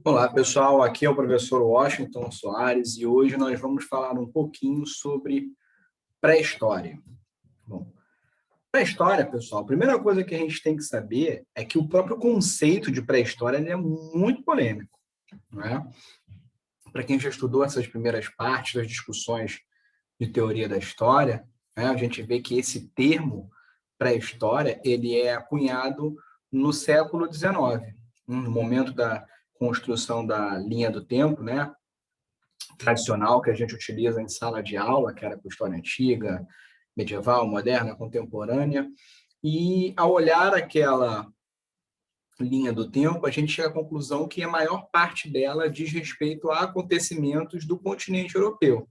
Olá, pessoal. Aqui é o professor Washington Soares e hoje nós vamos falar um pouquinho sobre pré-história. Bom, pré-história, pessoal, a primeira coisa que a gente tem que saber é que o próprio conceito de pré-história é muito polêmico, não é? Para quem já estudou essas primeiras partes das discussões de teoria da história, né, a gente vê que esse termo pré-história ele é cunhado no século XIX, no momento da construção da linha do tempo, né, tradicional que a gente utiliza em sala de aula, que era com história antiga, medieval, moderna, contemporânea. E ao olhar aquela linha do tempo, a gente chega à conclusão que a maior parte dela diz respeito a acontecimentos do continente europeu.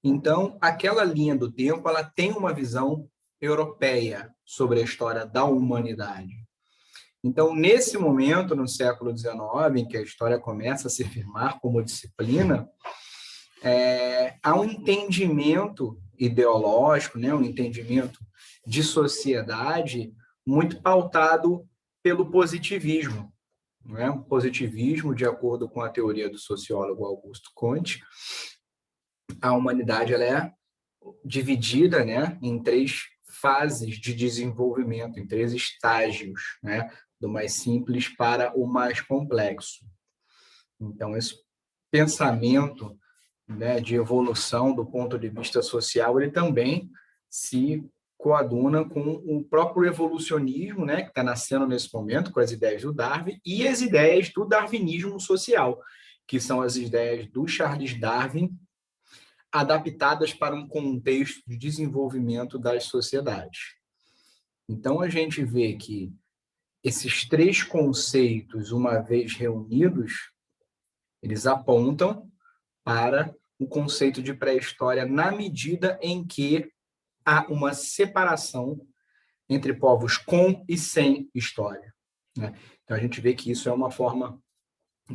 Então, aquela linha do tempo, ela tem uma visão europeia sobre a história da humanidade. Então, nesse momento, no século XIX, em que a história começa a se firmar como disciplina, há um entendimento ideológico, né, um entendimento de sociedade muito pautado pelo positivismo. Né? O positivismo, de acordo com a teoria do sociólogo Augusto Comte, a humanidade ela é dividida, né, em três fases de desenvolvimento, em três estágios, né, do mais simples para o mais complexo. Então, esse pensamento, né, de evolução do ponto de vista social, ele também se coaduna com o próprio evolucionismo, né, que está nascendo nesse momento, com as ideias do Darwin, e as ideias do darwinismo social, que são as ideias do Charles Darwin, adaptadas para um contexto de desenvolvimento das sociedades. Então, a gente vê que esses três conceitos, uma vez reunidos, eles apontam para o conceito de pré-história na medida em que há uma separação entre povos com e sem história. Né? Então, a gente vê que isso é uma forma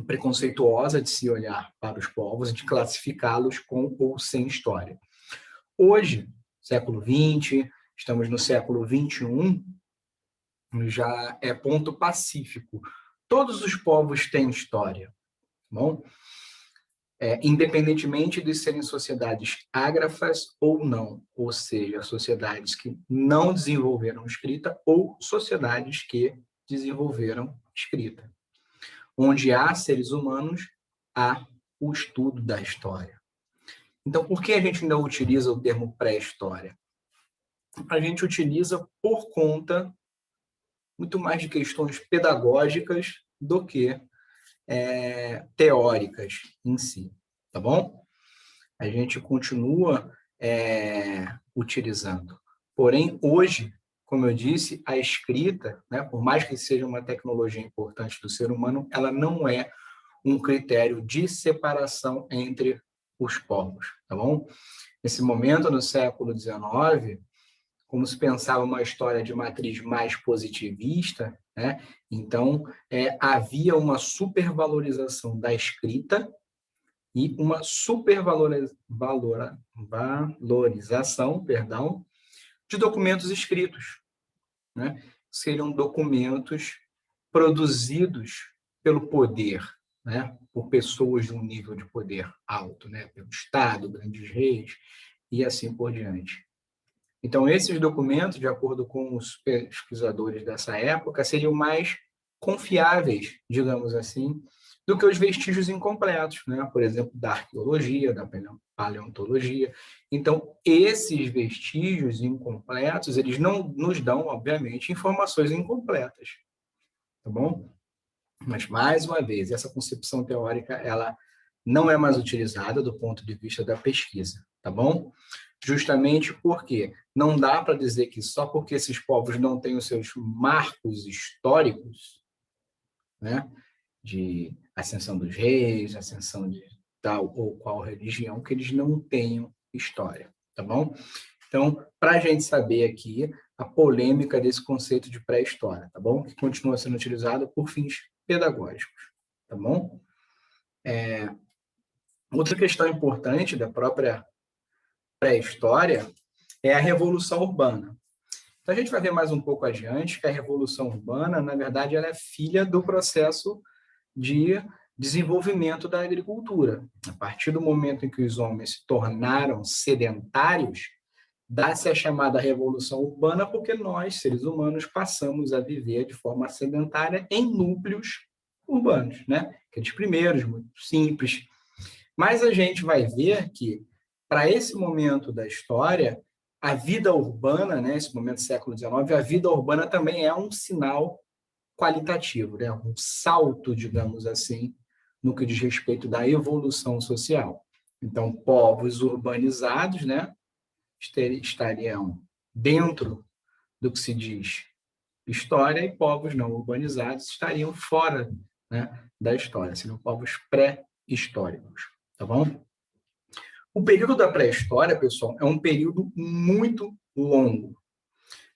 preconceituosa de se olhar para os povos e de classificá-los com ou sem história. Hoje, século XX, estamos no século XXI, já é ponto pacífico. Todos os povos têm história, bom? Independentemente de serem sociedades ágrafas ou não, ou seja, sociedades que não desenvolveram escrita ou sociedades que desenvolveram escrita. Onde há seres humanos, há o estudo da história. Então, por que a gente ainda utiliza o termo pré-história? A gente utiliza por conta muito mais de questões pedagógicas do que teóricas em si, tá bom? A gente continua utilizando. Porém, hoje, como eu disse, a escrita, né, por mais que seja uma tecnologia importante do ser humano, ela não é um critério de separação entre os povos, tá bom? Nesse momento, no século XIX, como se pensava uma história de matriz mais positivista, né? Então, havia uma supervalorização da escrita e uma supervalorização, de documentos escritos, né? Seriam documentos produzidos pelo poder, né? Por pessoas de um nível de poder alto, né? Pelo Estado, grandes reis e assim por diante. Então, esses documentos, de acordo com os pesquisadores dessa época, seriam mais confiáveis, digamos assim, do que os vestígios incompletos, né? Por exemplo, da arqueologia, da paleontologia. Então, esses vestígios incompletos, eles não nos dão, obviamente, informações incompletas, tá bom? Mas, mais uma vez, essa concepção teórica, ela não é mais utilizada do ponto de vista da pesquisa, tá bom? Justamente porque não dá para dizer que só porque esses povos não têm os seus marcos históricos, né, de ascensão dos reis, ascensão de tal ou qual religião, que eles não tenham história, tá bom? Então, para a gente saber aqui a polêmica desse conceito de pré-história, tá bom? Que continua sendo utilizado por fins pedagógicos, tá bom? Outra questão importante da própria pré-história é a Revolução Urbana. Então, a gente vai ver mais um pouco adiante que a Revolução Urbana, na verdade, ela é filha do processo de desenvolvimento da agricultura. A partir do momento em que os homens se tornaram sedentários, dá-se a chamada Revolução Urbana, porque nós, seres humanos, passamos a viver de forma sedentária em núcleos urbanos, né? Aqueles primeiros, muito simples. Mas a gente vai ver que, para esse momento da história, a vida urbana, né, esse momento do século XIX, a vida urbana também é um sinal qualitativo, né? Um salto, digamos assim, no que diz respeito da evolução social. Então, povos urbanizados, né, estariam dentro do que se diz história e povos não urbanizados estariam fora, né, da história, seriam povos pré-históricos, tá bom? O período da pré-história, pessoal, é um período muito longo.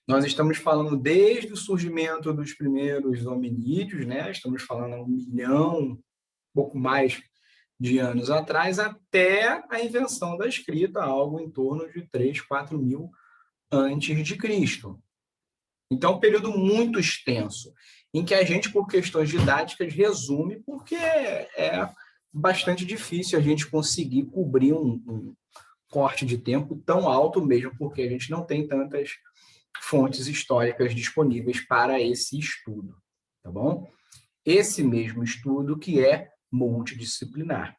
Nós estamos falando desde o surgimento dos primeiros hominídeos, né? Estamos falando há 1 milhão, pouco mais de anos atrás, até a invenção da escrita, algo em torno de 3, 4 mil antes de Cristo. Então, é um período muito extenso, em que a gente, por questões didáticas, resume, porque é bastante difícil a gente conseguir cobrir um corte de tempo tão alto mesmo, porque a gente não tem tantas fontes históricas disponíveis para esse estudo, tá bom? Esse mesmo estudo que é multidisciplinar.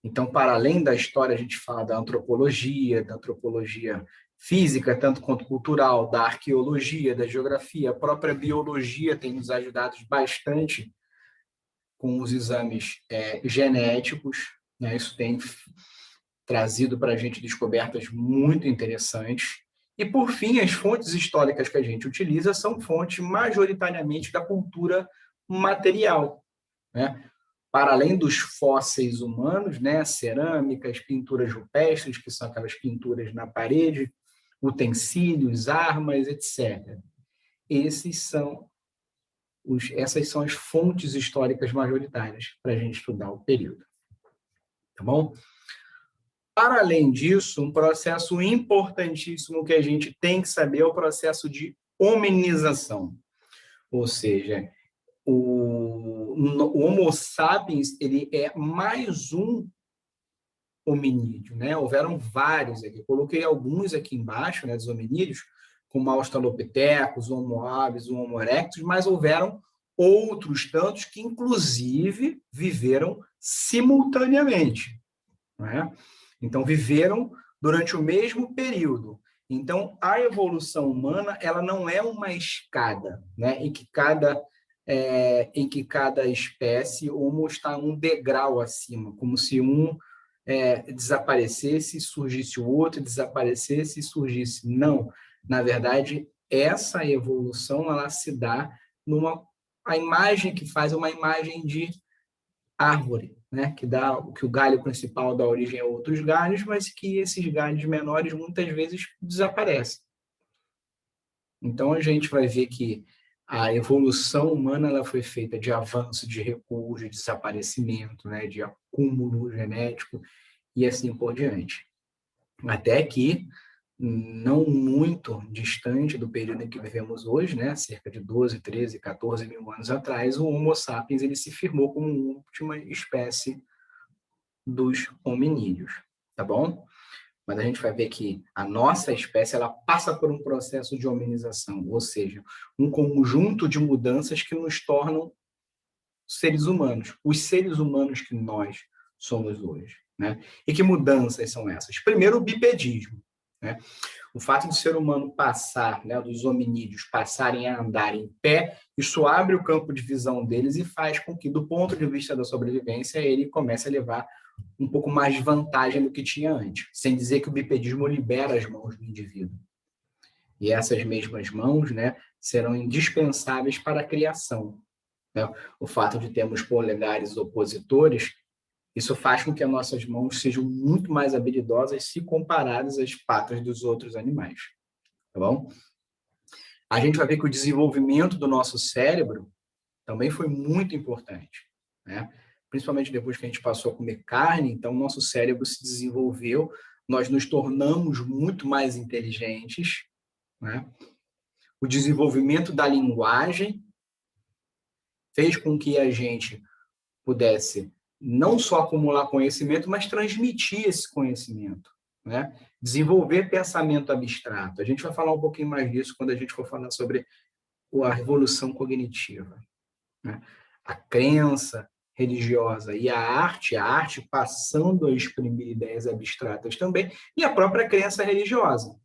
Então, para além da história, a gente fala da antropologia física, tanto quanto cultural, da arqueologia, da geografia, a própria biologia tem nos ajudado bastante com os exames genéticos, né? Isso tem trazido para a gente descobertas muito interessantes. E, por fim, as fontes históricas que a gente utiliza são fontes majoritariamente da cultura material, né? Para além dos fósseis humanos, né, cerâmicas, pinturas rupestres, que são aquelas pinturas na parede, utensílios, armas, etc. Essas são as fontes históricas majoritárias para a gente estudar o período. Tá bom? Para além disso, um processo importantíssimo que a gente tem que saber é o processo de hominização. Ou seja, o Homo sapiens ele é mais um hominídeo, né? Houveram vários aqui. Coloquei alguns aqui embaixo, né, dos hominídeos, como Australopithecus, Homo habilis, Homo erectus, mas houveram outros tantos que, inclusive, viveram simultaneamente, né? Então, viveram durante o mesmo período. Então, a evolução humana ela não é uma escada, né, em que cada espécie Homo está um degrau acima, como se um desaparecesse e surgisse o outro, desaparecesse e surgisse. Não. Na verdade, essa evolução ela se dá a imagem que faz uma imagem de árvore, né? Que o galho principal dá origem a outros galhos, mas que esses galhos menores muitas vezes desaparecem. Então a gente vai ver que a evolução humana ela foi feita de avanço, de recuo, de desaparecimento, né? De acúmulo genético e assim por diante. Até que, não muito distante do período em que vivemos hoje, né, cerca de 12, 13, 14 mil anos atrás, o Homo sapiens ele se firmou como a última espécie dos hominídeos, tá bom? Mas a gente vai ver que a nossa espécie ela passa por um processo de hominização, ou seja, um conjunto de mudanças que nos tornam seres humanos, os seres humanos que nós somos hoje, né? E que mudanças são essas? Primeiro, o bipedismo, né? O fato do ser humano passar, né, dos hominídeos passarem a andar em pé, isso abre o campo de visão deles e faz com que, do ponto de vista da sobrevivência, ele comece a levar um pouco mais de vantagem do que tinha antes, sem dizer que o bipedismo libera as mãos do indivíduo. E essas mesmas mãos, né, serão indispensáveis para a criação. Né? O fato de termos polegares opositores, isso faz com que as nossas mãos sejam muito mais habilidosas se comparadas às patas dos outros animais. Tá bom? A gente vai ver que o desenvolvimento do nosso cérebro também foi muito importante, né? Principalmente depois que a gente passou a comer carne, então nosso cérebro se desenvolveu, nós nos tornamos muito mais inteligentes, né? O desenvolvimento da linguagem fez com que a gente pudesse não só acumular conhecimento, mas transmitir esse conhecimento, né? Desenvolver pensamento abstrato. A gente vai falar um pouquinho mais disso quando a gente for falar sobre a revolução cognitiva, né? A crença religiosa e a arte passando a exprimir ideias abstratas também, e a própria crença religiosa,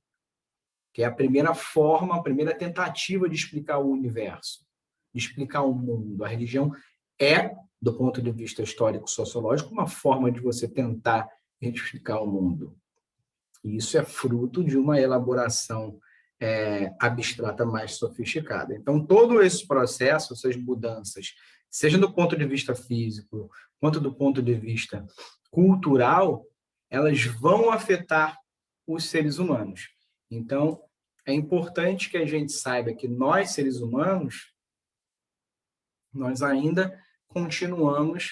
que é a primeira forma, a primeira tentativa de explicar o universo, de explicar o mundo. A religião é, do ponto de vista histórico-sociológico, uma forma de você tentar explicar o mundo. E isso é fruto de uma elaboração abstrata mais sofisticada. Então, todo esse processo, essas mudanças, seja do ponto de vista físico, quanto do ponto de vista cultural, elas vão afetar os seres humanos. Então, é importante que a gente saiba que nós, seres humanos, nós ainda continuamos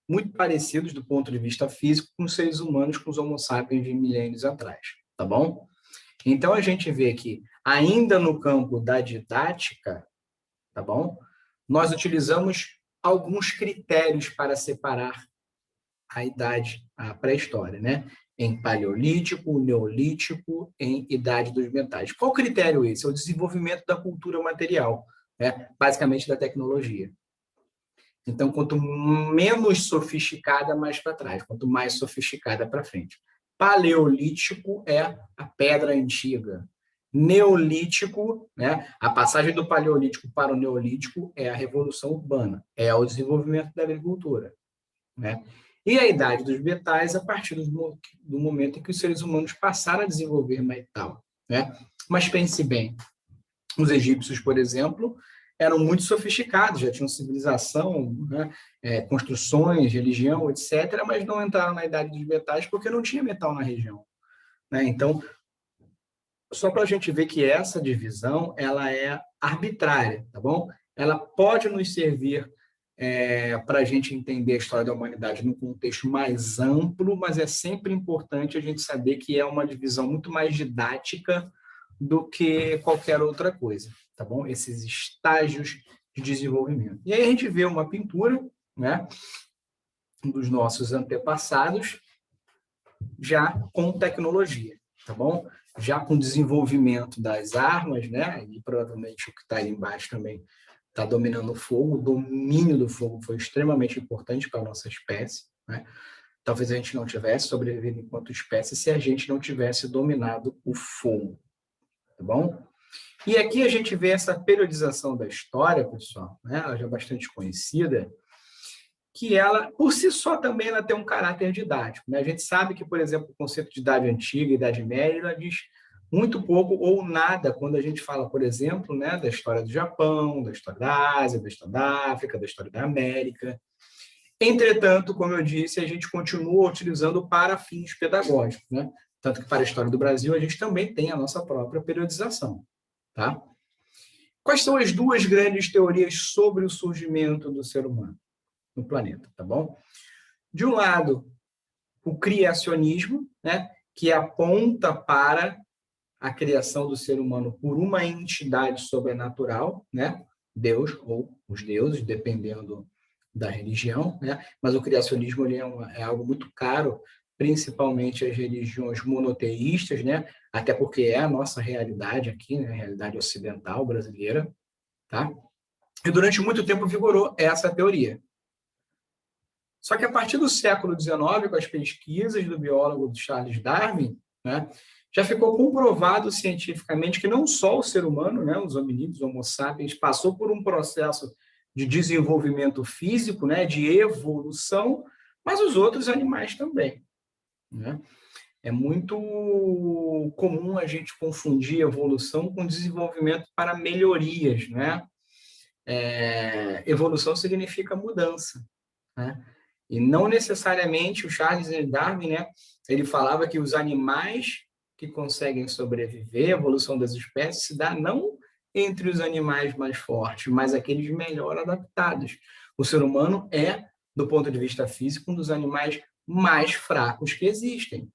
muito parecidos do ponto de vista físico com os seres humanos, com os Homo sapiens de milênios atrás, tá bom? Então, a gente vê que, ainda no campo da didática, tá bom? Nós utilizamos alguns critérios para separar a idade, a pré-história, né? Em paleolítico, neolítico, em idade dos metais. Qual critério esse? É o desenvolvimento da cultura material, né? Basicamente da tecnologia. Então, quanto menos sofisticada, mais para trás. Quanto mais sofisticada, para frente. Paleolítico é a pedra antiga. Neolítico, né? A passagem do paleolítico para o neolítico é a revolução urbana, é o desenvolvimento da agricultura, né? E a idade dos metais a partir do momento em que os seres humanos passaram a desenvolver metal, né? Mas pense bem, os egípcios, por exemplo, eram muito sofisticados, já tinham civilização, né? Construções, religião, etc., mas não entraram na idade dos metais porque não tinha metal na região, né? Então, só para a gente ver que essa divisão ela é arbitrária, tá bom? Ela pode nos servir para a gente entender a história da humanidade num contexto mais amplo, mas é sempre importante a gente saber que é uma divisão muito mais didática do que qualquer outra coisa, tá bom? Esses estágios de desenvolvimento. E aí a gente vê uma pintura, né, dos nossos antepassados, já com tecnologia, tá bom? Já com desenvolvimento das armas, né? E provavelmente o que está aí embaixo também está dominando o fogo. O domínio do fogo foi extremamente importante para a nossa espécie, né? Talvez a gente não tivesse sobrevivido enquanto espécie se a gente não tivesse dominado o fogo, tá bom? E aqui a gente vê essa periodização da história, pessoal, né? Ela já é bastante conhecida, que ela, por si só, também ela tem um caráter didático, né? A gente sabe que, por exemplo, o conceito de idade antiga, idade média, ela diz muito pouco ou nada quando a gente fala, por exemplo, né, da história do Japão, da história da Ásia, da história da África, da história da América. Entretanto, como eu disse, a gente continua utilizando para fins pedagógicos, né? Tanto que para a história do Brasil a gente também tem a nossa própria periodização, tá? Quais são as duas grandes teorias sobre o surgimento do ser humano no planeta, tá bom? De um lado, o criacionismo, né, que aponta para a criação do ser humano por uma entidade sobrenatural, né, Deus ou os deuses, dependendo da religião, né? Mas o criacionismo ele é algo muito caro, principalmente as religiões monoteístas, né? Até porque é a nossa realidade aqui, né? A realidade ocidental brasileira, tá? E durante muito tempo vigorou essa teoria. Só que a partir do século XIX, com as pesquisas do biólogo Charles Darwin, né, já ficou comprovado cientificamente que não só o ser humano, né, os hominídeos, Homo sapiens, passou por um processo de desenvolvimento físico, né, de evolução, mas os outros animais também, né? É muito comum a gente confundir evolução com desenvolvimento para melhorias, né? Evolução significa mudança, né? E não necessariamente o Charles Darwin, né, ele falava que os animais que conseguem sobreviver, a evolução das espécies se dá não entre os animais mais fortes, mas aqueles melhor adaptados. O ser humano é, do ponto de vista físico, um dos animais mais fracos que existem,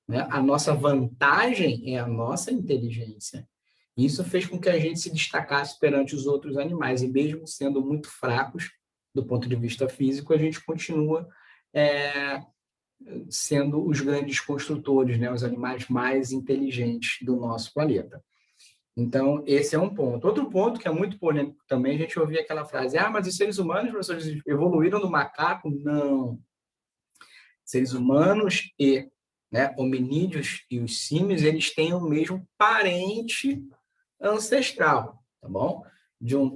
né? A nossa vantagem é a nossa inteligência. Isso fez com que a gente se destacasse perante os outros animais, e mesmo sendo muito fracos, do ponto de vista físico, a gente continua sendo os grandes construtores, né? Os animais mais inteligentes do nosso planeta. Então, esse é um ponto. Outro ponto que é muito polêmico também, a gente ouvia aquela frase, mas os seres humanos, professores, evoluíram do macaco? Não. Seres humanos e hominídeos e os símios, eles têm o mesmo parente ancestral, tá bom?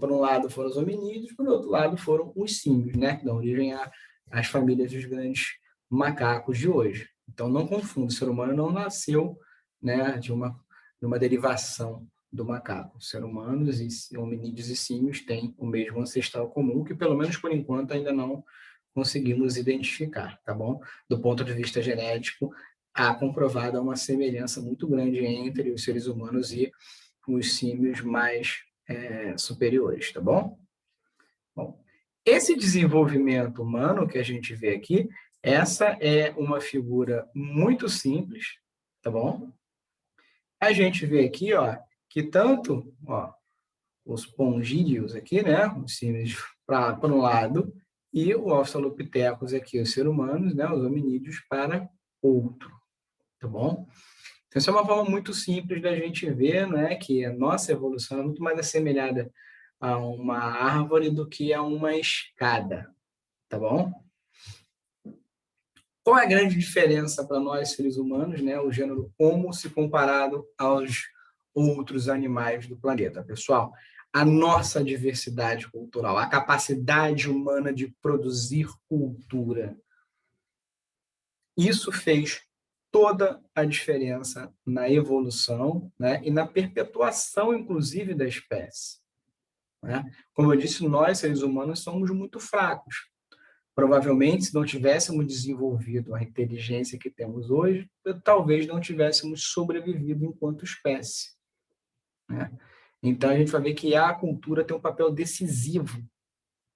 Por um lado foram os hominídeos, por outro lado foram os símios, né? Que dão origem às famílias dos grandes macacos de hoje. Então, não confunda, o ser humano não nasceu, né, de uma derivação do macaco. Os seres humanos e hominídeos e símios têm o mesmo ancestral comum, que pelo menos por enquanto ainda não conseguimos identificar, tá bom? Do ponto de vista genético, há comprovada uma semelhança muito grande entre os seres humanos e os símios mais superiores, tá bom? Bom, esse desenvolvimento humano que a gente vê aqui, essa é uma figura muito simples, tá bom? A gente vê aqui, ó, que tanto, ó, os pongídeos aqui, né, os símios para um lado, e o Australopithecus aqui, os seres humanos, né, os hominídeos para outro, tá bom? Então, essa é uma forma muito simples da gente ver, né, que a nossa evolução é muito mais assemelhada a uma árvore do que a uma escada, tá bom? Qual é a grande diferença para nós, seres humanos, né, o gênero Homo se comparado aos outros animais do planeta? Pessoal, a nossa diversidade cultural, a capacidade humana de produzir cultura, isso fez toda a diferença na evolução, né, e na perpetuação, inclusive, da espécie, né? Como eu disse, nós, seres humanos, somos muito fracos. Provavelmente, se não tivéssemos desenvolvido a inteligência que temos hoje, talvez não tivéssemos sobrevivido enquanto espécie, né? Então, a gente vai ver que a cultura tem um papel decisivo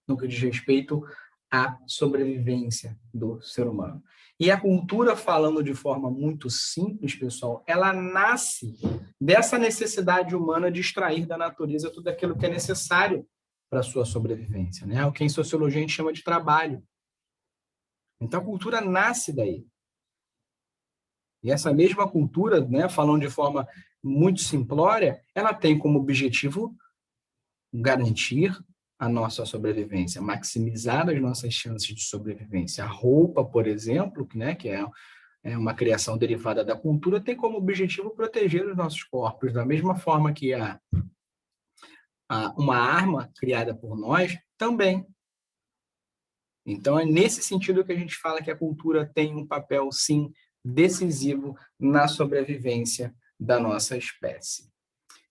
no que diz respeito à sobrevivência do ser humano. E a cultura, falando de forma muito simples, pessoal, ela nasce dessa necessidade humana de extrair da natureza tudo aquilo que é necessário para a sua sobrevivência, né? O que em sociologia a gente chama de trabalho. Então, a cultura nasce daí. E essa mesma cultura, né, falando de forma muito simplória, ela tem como objetivo garantir a nossa sobrevivência, maximizar as nossas chances de sobrevivência. A roupa, por exemplo, né, que é uma criação derivada da cultura, tem como objetivo proteger os nossos corpos, da mesma forma que uma arma criada por nós também. Então, é nesse sentido que a gente fala que a cultura tem um papel, sim, decisivo na sobrevivência da nossa espécie.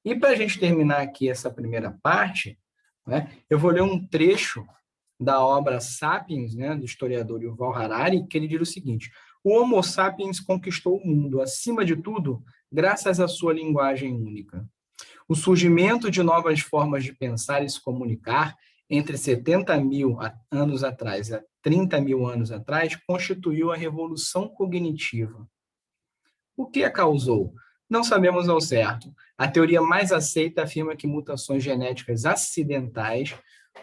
E para a gente terminar aqui essa primeira parte, né, eu vou ler um trecho da obra Sapiens, né, do historiador Yuval Harari, que ele diz o seguinte: o Homo sapiens conquistou o mundo, acima de tudo, graças à sua linguagem única. O surgimento de novas formas de pensar e se comunicar entre 70 mil anos atrás e 30 mil anos atrás constituiu a revolução cognitiva. O que a causou? Não sabemos ao certo. A teoria mais aceita afirma que mutações genéticas acidentais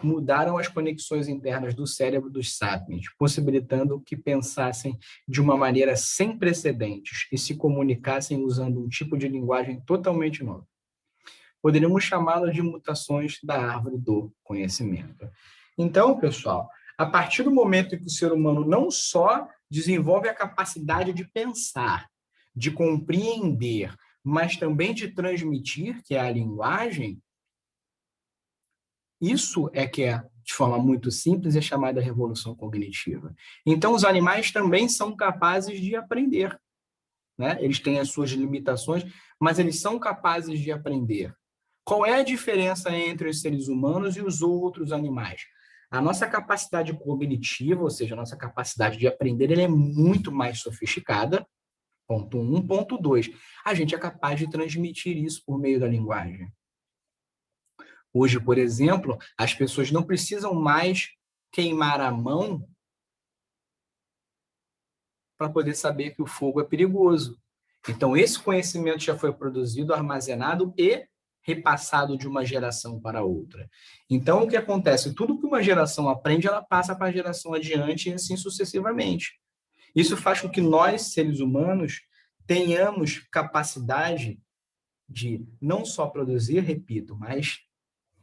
mudaram as conexões internas do cérebro dos sapiens, possibilitando que pensassem de uma maneira sem precedentes e se comunicassem usando um tipo de linguagem totalmente nova. Poderíamos chamá-las de mutações da árvore do conhecimento. Então, pessoal, a partir do momento em que o ser humano não só desenvolve a capacidade de pensar, de compreender, mas também de transmitir, que é a linguagem, isso é que é, de forma muito simples, é chamada revolução cognitiva. Então, os animais também são capazes de aprender, né? Eles têm as suas limitações, mas eles são capazes de aprender. Qual é a diferença entre os seres humanos e os outros animais? A nossa capacidade cognitiva, ou seja, a nossa capacidade de aprender, ela é muito mais sofisticada, ponto 1. Ponto 2, a gente é capaz de transmitir isso por meio da linguagem. Hoje, por exemplo, as pessoas não precisam mais queimar a mão para poder saber que o fogo é perigoso. Então, esse conhecimento já foi produzido, armazenado e repassado de uma geração para outra. Então, o que acontece? Tudo que uma geração aprende, ela passa para a geração adiante e assim sucessivamente. Isso faz com que nós, seres humanos, tenhamos capacidade de não só produzir, repito, mas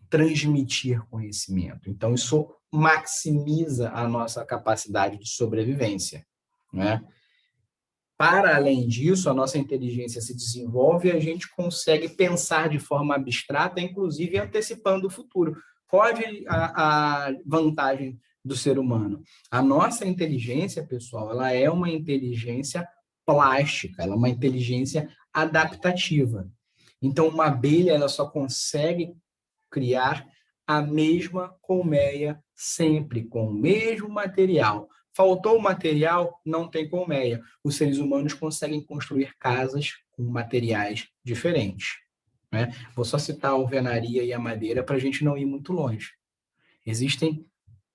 transmitir conhecimento. Então, isso maximiza a nossa capacidade de sobrevivência, né? Para além disso, a nossa inteligência se desenvolve e a gente consegue pensar de forma abstrata, inclusive antecipando o futuro. Qual a vantagem do ser humano? A nossa inteligência, pessoal, ela é uma inteligência plástica, ela é uma inteligência adaptativa. Então, uma abelha ela só consegue criar a mesma colmeia sempre, com o mesmo material. Faltou o material, não tem colmeia. Os seres humanos conseguem construir casas com materiais diferentes, né? Vou só citar a alvenaria e a madeira para a gente não ir muito longe. Existem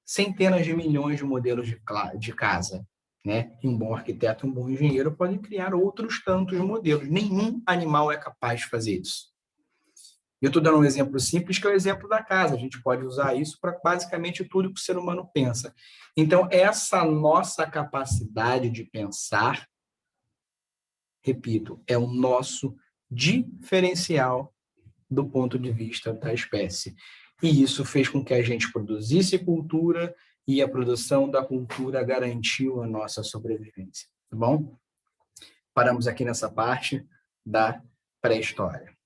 centenas de milhões de modelos de casa, né? E um bom arquiteto, um bom engenheiro podem criar outros tantos modelos. Nenhum animal é capaz de fazer isso. Eu estou dando um exemplo simples, que é o exemplo da casa. A gente pode usar isso para basicamente tudo que o ser humano pensa. Então, essa nossa capacidade de pensar, repito, é o nosso diferencial do ponto de vista da espécie. E isso fez com que a gente produzisse cultura e a produção da cultura garantiu a nossa sobrevivência. Tá bom? Paramos aqui nessa parte da pré-história.